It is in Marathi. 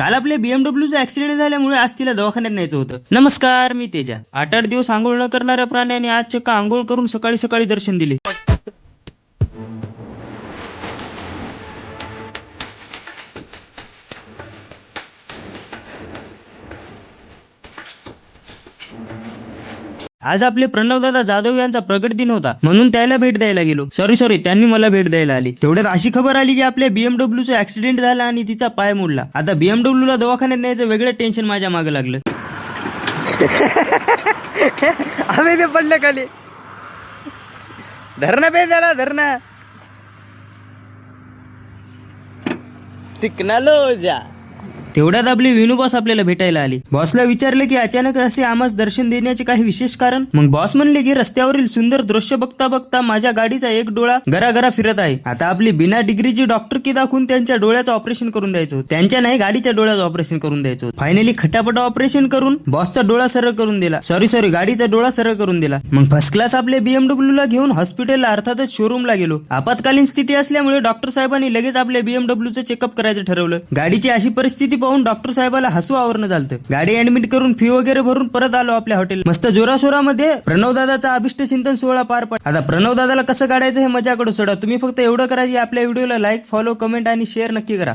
काल आपल्या बीएमडब्ल्यूचा ऍक्सिडेंट झाल्यामुळे आज तिला दवाखान्यात न्यायचं होतं. नमस्कार, मी तेजा. 8-8 दिवस आंघोळ न करणाऱ्या प्राण्याने आज चक्क आंघोळ करून सकाळी सकाळी दर्शन दिले. आज आपले प्रणवदादा जाधव यांचा प्रगट दिन होता, म्हणून त्याला भेट द्यायला गेलो. सॉरी त्यांनी मला भेट द्यायला आली. तेवढ्यात अशी खबर आली की आपल्या बीएमडब्ल्यूचा ऍक्सिडेंट झाला आणि तिचा पाय मोडला. आता बीएमडब्ल्यूला दवाखान्यात न्यायचं वेगळं टेन्शन माझ्या मागे लागलं. आम्ही ते पडलं खाली. धरणं पे त्याला धरणं टिकनालो. तेवढ्यात आपली विनू बॉस आपल्याला भेटायला आली. बॉसला विचारलं की अचानक असे आम्हास दर्शन देण्याचे काही विशेष कारण. मग बॉस म्हणले की रस्त्यावरील सुंदर दृश्य बघता बघता माझ्या गाडीचा एक डोळा गरागरा फिरत आहे. आता आपली बिना डिग्रीची डॉक्टरकी दाखवून त्यांच्या डोळ्याचं ऑपरेशन करून द्यायचं होतं. त्यांच्या नाही, गाडीच्या डोळ्याचं ऑपरेशन करून द्यायचं होतं. फायनली खटापटा ऑपरेशन करून बॉसचा डोळा सरळ करून दिला. सॉरी गाडीचा डोळा सरळ करून दिला. मग फर्स्ट क्लास आपल्या बीएमडब्ल्यू ला घेऊन हॉस्पिटलला अर्थातच शोरूमला गेलो. आपत्कालीन स्थिती असल्यामुळे डॉक्टर साहेबांनी लगेच आपल्या बीएमडब्ल्यूचं चेकअप करायचं ठरवलं. गाडीची अशी परिस्थिती पाहून डॉक्टर साहेबाला हसू आवरणं झालं. गाडी ऍडमिट करून फी वगैरे भरून परत आलो आपल्या हॉटेल. मस्त जोराशोरामध्ये प्रणवदादाचा अभिष्ट चिंतन सोहळा पार पडला. आता प्रणवदादाला कसं काढायचं हे मजाकडे सोडा. तुम्ही फक्त एवढं करा की आपल्या व्हिडिओला लाईक, फॉलो, कमेंट आणि शेअर नक्की करा.